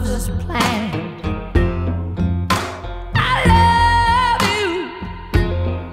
loves his plan. I love you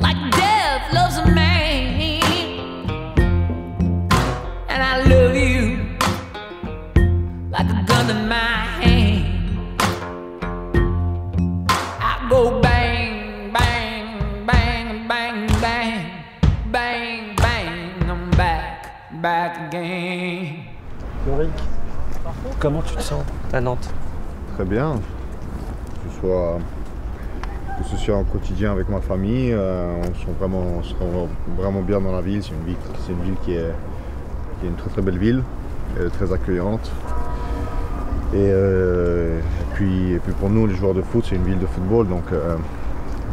like death loves a man, and I love you like a gun in my hand. I go bang, bang, bang, bang, bang, bang, bang, I'm back again. Yorick, comment tu te sens à Nantes? Très bien, que ce soit en quotidien avec ma famille, on se sent vraiment bien dans la ville. C'est une ville qui est une très belle ville, très accueillante. Et puis pour nous, les joueurs de foot, c'est une ville de football, donc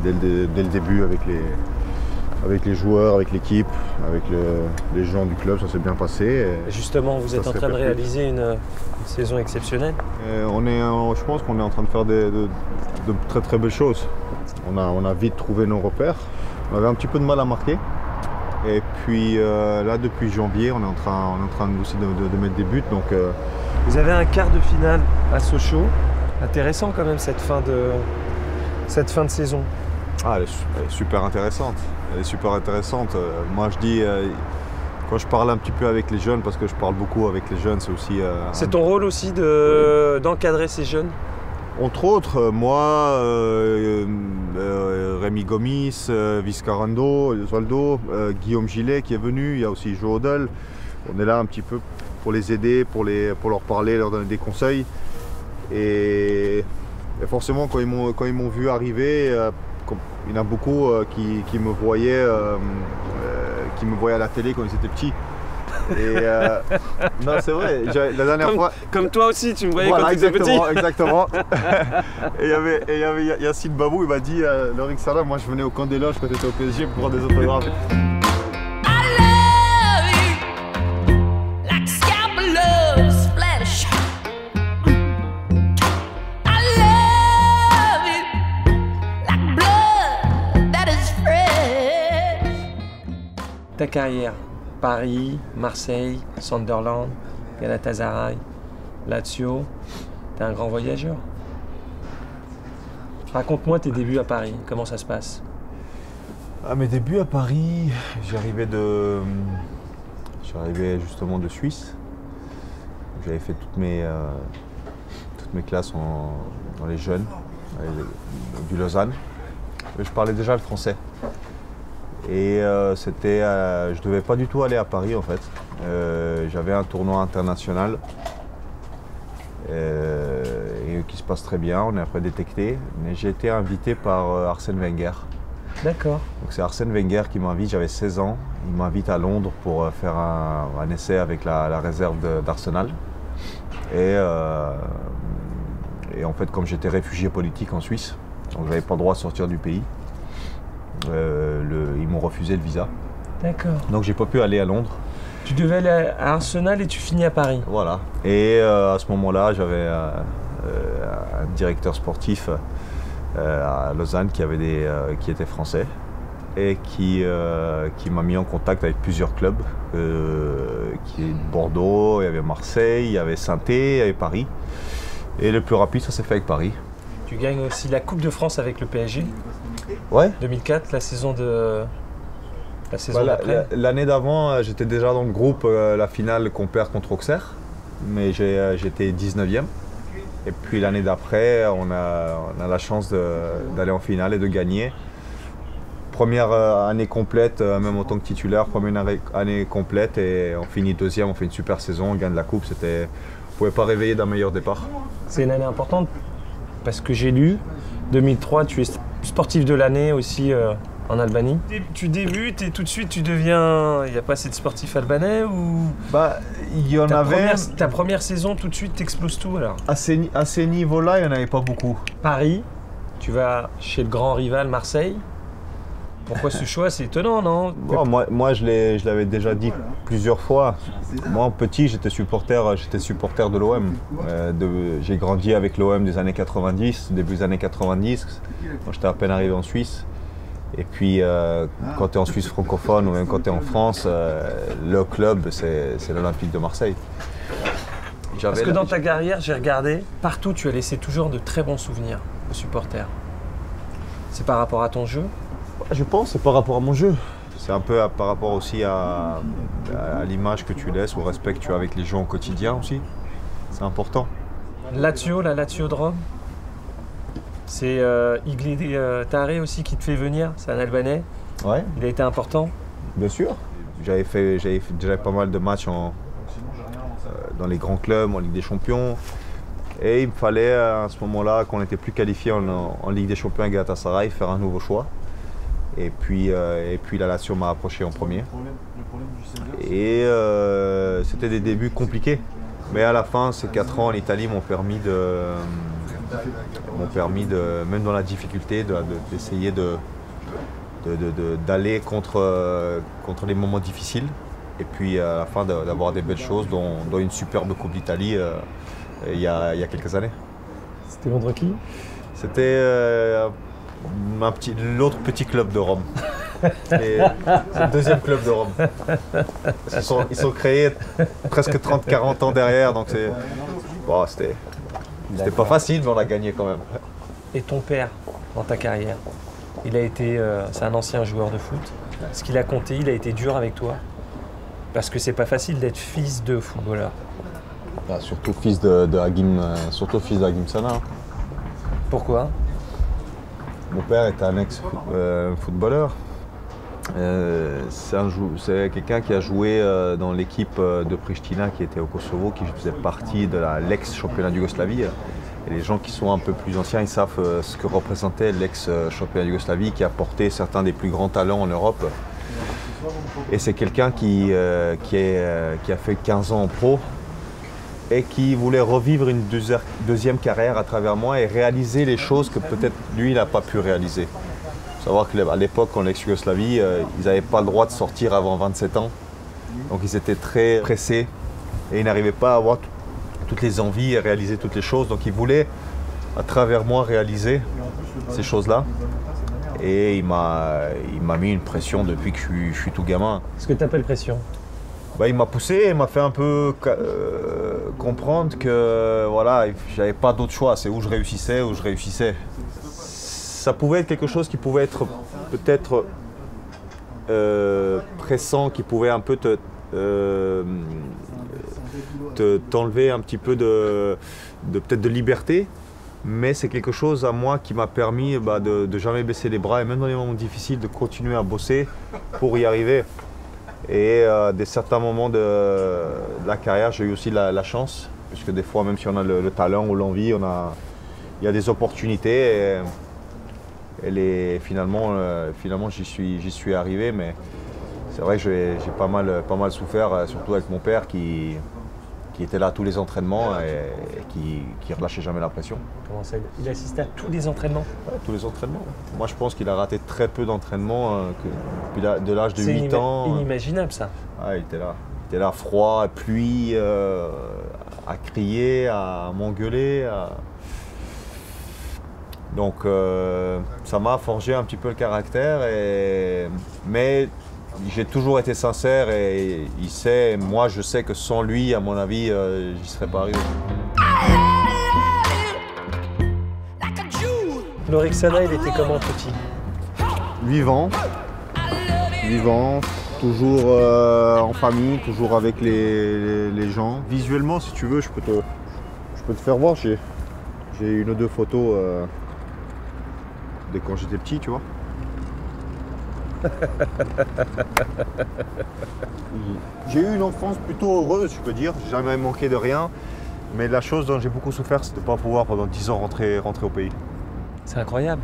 dès le début avec les joueurs, avec l'équipe, avec les gens du club, ça s'est bien passé. Justement, vous êtes en train de réaliser une saison exceptionnelle. Je pense qu'on est en train de faire de très belles choses. On a vite trouvé nos repères. On avait un petit peu de mal à marquer. Et puis là, depuis janvier, on est en train aussi de mettre des buts. Donc, vous avez un quart de finale à Sochaux. Intéressant quand même cette fin de saison. Ah, elle est super intéressante. Elle est super intéressante. Moi, je dis, quand je parle un petit peu avec les jeunes, parce que je parle beaucoup avec les jeunes, c'est aussi... c'est ton rôle aussi d'encadrer ces jeunes? Entre autres, moi, Rémi Gomis, Viscarando, Osvaldo, Guillaume Gillet qui est venu, il y a aussi Joe Odell. On est là un petit peu pour les aider, pour leur parler, leur donner des conseils. Et forcément, quand ils m'ont vu arriver, il y en a beaucoup qui me voyaient à la télé quand ils étaient petits. Et non, c'est vrai, la dernière fois... Comme toi aussi, tu me voyais voilà, quand tu étais petit. Exactement. Et il y avait Yacine Babou, il m'a dit, Lorik Salah, moi je venais au camp des loges quand tu étais au PSG pour prendre des autographes. Ta carrière, Paris, Marseille, Sunderland, Galatasaray, Lazio, t'es un grand voyageur. Raconte-moi tes débuts à Paris, comment ça se passe? Mes débuts à Paris, j'arrivais justement de Suisse. J'avais fait toutes mes classes dans les jeunes, du Lausanne. Je parlais déjà le français. Et je devais pas du tout aller à Paris en fait. J'avais un tournoi international qui se passe très bien, on est après détecté. Mais j'ai été invité par Arsène Wenger. D'accord. Donc c'est Arsène Wenger qui m'invite, j'avais 16 ans. Il m'invite à Londres pour faire un essai avec la réserve d'Arsenal. Et en fait, comme j'étais réfugié politique en Suisse, donc j'avais pas le droit de sortir du pays. Ils m'ont refusé le visa. D'accord. Donc j'ai pas pu aller à Londres. Tu devais aller à Arsenal et tu finis à Paris. Voilà. Et à ce moment-là, j'avais un directeur sportif à Lausanne qui était français et qui m'a mis en contact avec plusieurs clubs. Qui est de Bordeaux, il y avait Marseille, il y avait Saint-Étienne, il y avait Paris. Et le plus rapide, ça s'est fait avec Paris. Tu gagnes aussi la Coupe de France avec le PSG. Ouais. 2004, la saison d'après. L'année d'avant, j'étais déjà dans le groupe, la finale qu'on perd contre Auxerre, mais j'étais 19e. Et puis l'année d'après, on a la chance d'aller en finale et de gagner. Première année complète, même en tant que titulaire, première année complète et on finit deuxième, on fait une super saison, on gagne la coupe. On ne pouvait pas rêver d'un meilleur départ. C'est une année importante parce que j'ai lu, 2003, tu es sportif de l'année aussi en Albanie. Tu débutes et tout de suite tu deviens... Il n'y a pas assez de sportifs albanais ou... Il y en avait... Ta première saison, tout de suite, t'exploses tout alors. À ces niveaux-là, il n'y en avait pas beaucoup. Paris, tu vas chez le grand rival Marseille. Pourquoi ce choix? C'est étonnant, non? Bon, moi je l'avais déjà dit plusieurs fois. Moi, petit, j'étais supporter de l'OM. J'ai grandi avec l'OM des années 90, début des années 90. Moi, j'étais à peine arrivé en Suisse. Et puis, quand tu es en Suisse francophone ou même quand tu es en France, le club, c'est l'Olympique de Marseille. Parce que dans ta carrière, j'ai regardé, partout tu as laissé toujours de très bons souvenirs aux supporters. C'est par rapport à ton jeu? Je pense que c'est par rapport à mon jeu. C'est un peu par rapport aussi à l'image que tu laisses, au respect que tu as avec les gens au quotidien aussi. C'est important. Lazio, la Lazio de Rome, c'est Igli Tare aussi qui te fait venir, c'est un Albanais. Ouais, Il a été important. bien sûr. J'avais fait déjà pas mal de matchs dans les grands clubs, en Ligue des Champions. Et il me fallait à ce moment-là, qu'on n'était plus qualifié en Ligue des Champions avec Galatasaray, faire un nouveau choix. Et puis la Lazio m'a approché en premier. Et c'était des débuts compliqués. Mais à la fin, ces 4 ans en Italie m'ont permis même dans la difficulté, d'essayer d'aller contre les moments difficiles. Et puis à la fin d'avoir des belles choses, dont une superbe Coupe d'Italie il y a quelques années. C'était contre qui? C'était l'autre petit club de Rome. C'est le deuxième club de Rome. Ils sont créés presque 30-40 ans derrière, donc c'était pas facile, mais on a gagné quand même. Et ton père, dans ta carrière, c'est un ancien joueur de foot. Ce qu'il a compté, il a été dur avec toi. Parce que c'est pas facile d'être fils de footballeur. Surtout fils de Hakim Sana. Pourquoi? Mon père était un ex-footballeur. C'est quelqu'un qui a joué dans l'équipe de Pristina qui était au Kosovo, qui faisait partie de l'ex-championnat de Yougoslavie. Et les gens qui sont un peu plus anciens, ils savent ce que représentait l'ex-championnat de Yougoslavie, qui a porté certains des plus grands talents en Europe. Et c'est quelqu'un qui a fait 15 ans en pro et qui voulait revivre une deuxième carrière à travers moi et réaliser les choses que peut-être lui, il n'a pas pu réaliser. Il faut savoir qu'à l'époque, en ex-Yougoslavie, ils n'avaient pas le droit de sortir avant 27 ans. Donc ils étaient très pressés et ils n'arrivaient pas à avoir toutes les envies et réaliser toutes les choses. Donc ils voulaient, à travers moi, réaliser ces choses-là. Et il m'a mis une pression depuis que je suis tout gamin. Ce que tu appelles pression? Il m'a poussé, il m'a fait un peu comprendre que voilà, j'avais pas d'autre choix, c'est où je réussissais, Ça pouvait être quelque chose qui pouvait être peut-être pressant, qui pouvait un peu t'enlever un petit peu peut-être de liberté. Mais c'est quelque chose à moi qui m'a permis de jamais baisser les bras et même dans les moments difficiles de continuer à bosser pour y arriver. Et des certains moments de la carrière, j'ai eu aussi la chance, puisque des fois, même si on a le talent ou l'envie, il y a des opportunités. Et finalement, j'y suis arrivé. Mais c'est vrai que j'ai pas mal souffert, surtout avec mon père qui était là à tous les entraînements et qui relâchait jamais la pression. Comment ça? Il assistait à tous les entraînements? Ouais, tous les entraînements. Moi, je pense qu'il a raté très peu d'entraînements depuis de l'âge de 8 ans. C'est inimaginable, ça. Ouais, il était là. Il était là, froid, pluie, à crier, à m'engueuler. Donc, ça m'a forgé un petit peu le caractère. Mais j'ai toujours été sincère et il sait, moi je sais que sans lui, à mon avis, j'y serais pas arrivé. Lorik Sana, il était comment petit? Vivant, toujours en famille, toujours avec les gens. Visuellement, si tu veux, je peux te faire voir. J'ai une ou deux photos de quand j'étais petit, tu vois. J'ai eu une enfance plutôt heureuse, je peux dire. J'ai jamais manqué de rien. Mais la chose dont j'ai beaucoup souffert, c'est de ne pas pouvoir pendant 10 ans rentrer au pays. C'est incroyable.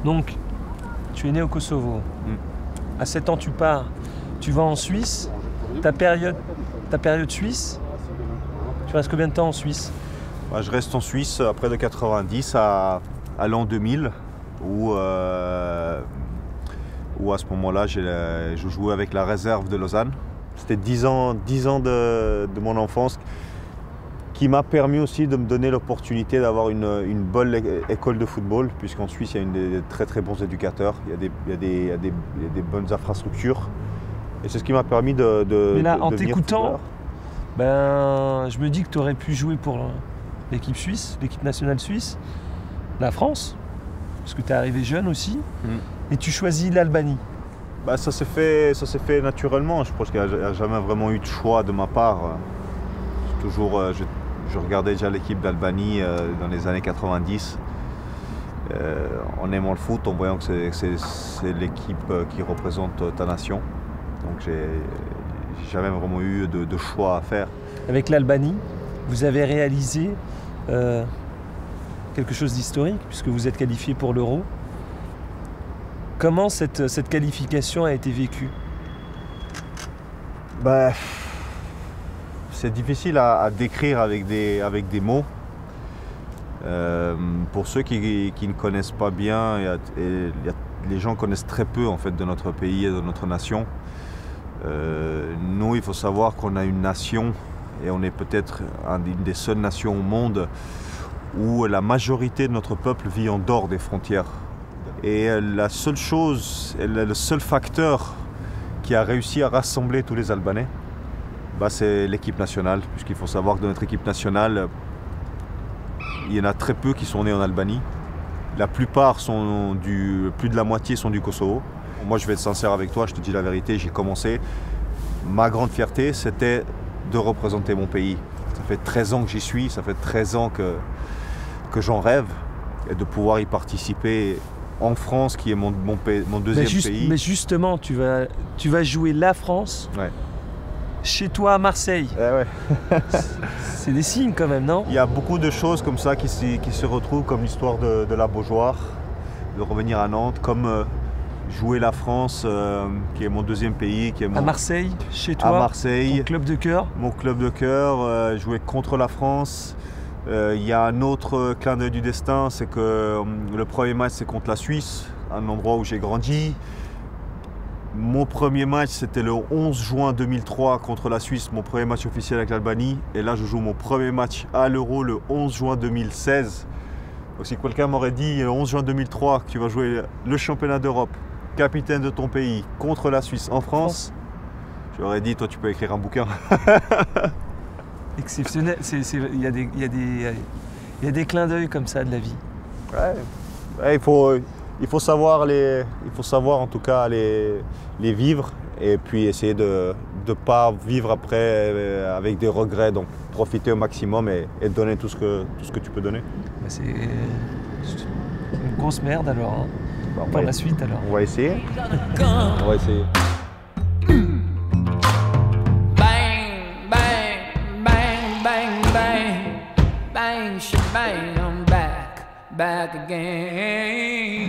Donc, tu es né au Kosovo. À 7 ans, tu pars. Tu vas en Suisse. Ta période suisse, tu restes combien de temps en Suisse? Je reste en Suisse après de 90 à l'an 2000, où à ce moment-là, je jouais avec la réserve de Lausanne. C'était 10 ans de mon enfance qui m'a permis aussi de me donner l'opportunité d'avoir une bonne école de football, puisqu'en Suisse, il y a des très très bons éducateurs, il y a des bonnes infrastructures. Et c'est ce qui m'a permis de Mais là, en devenir t'écoutant, footballeur. Ben, je me dis que tu aurais pu jouer pour l'équipe suisse, l'équipe nationale suisse, la France, parce que tu es arrivé jeune aussi, et tu choisis l'Albanie. Bah, ça s'est fait naturellement. Je pense qu'il n'y a jamais vraiment eu de choix de ma part. Je regardais déjà l'équipe d'Albanie dans les années 90. En aimant le foot, en voyant que c'est l'équipe qui représente ta nation. Donc j'ai jamais vraiment eu de choix à faire. Avec l'Albanie, vous avez réalisé quelque chose d'historique, puisque vous êtes qualifié pour l'Euro. Comment cette qualification a été vécue? Bah, c'est difficile à décrire avec des mots. Pour ceux qui ne connaissent pas bien, les gens connaissent très peu en fait de notre pays et de notre nation. Nous, il faut savoir qu'on a une nation et on est peut-être une des seules nations au monde où la majorité de notre peuple vit en dehors des frontières. Et la seule chose, le seul facteur qui a réussi à rassembler tous les Albanais, bah, c'est l'équipe nationale, puisqu'il faut savoir que dans notre équipe nationale, il y en a très peu qui sont nés en Albanie. La plupart plus de la moitié sont du Kosovo. Moi, je vais être sincère avec toi, je te dis la vérité, j'ai commencé. Ma grande fierté, c'était de représenter mon pays. Ça fait 13 ans que j'y suis, ça fait 13 ans que j'en rêve, et de pouvoir y participer en France, qui est mon deuxième pays. Mais justement, tu vas jouer la France chez toi à Marseille. Ouais. C'est des signes quand même, non? Il y a beaucoup de choses comme ça qui se retrouvent, comme l'histoire de la Beaujoire, de revenir à Nantes, comme jouer la France, qui est mon deuxième pays. À Marseille, chez toi, à Marseille, ton club de cœur. Mon club de cœur, jouer contre la France. Il y a un autre clin d'œil du destin, c'est que le premier match c'est contre la Suisse, un endroit où j'ai grandi. Mon premier match c'était le 11 juin 2003 contre la Suisse, mon premier match officiel avec l'Albanie. Et là je joue mon premier match à l'Euro le 11 juin 2016. Donc si quelqu'un m'aurait dit le 11 juin 2003 que tu vas jouer le championnat d'Europe, capitaine de ton pays, contre la Suisse en France, j'aurais dit toi tu peux écrire un bouquin. Exceptionnel, il y a des clins d'œil comme ça de la vie. Ouais, il faut savoir en tout cas les vivre et puis essayer de ne pas vivre après avec des regrets. Donc profiter au maximum et donner tout ce que tu peux donner. Bah, c'est une grosse merde alors. Hein. Bah, par la suite alors. On va essayer. On va essayer. Bang, shebang, I'm back again.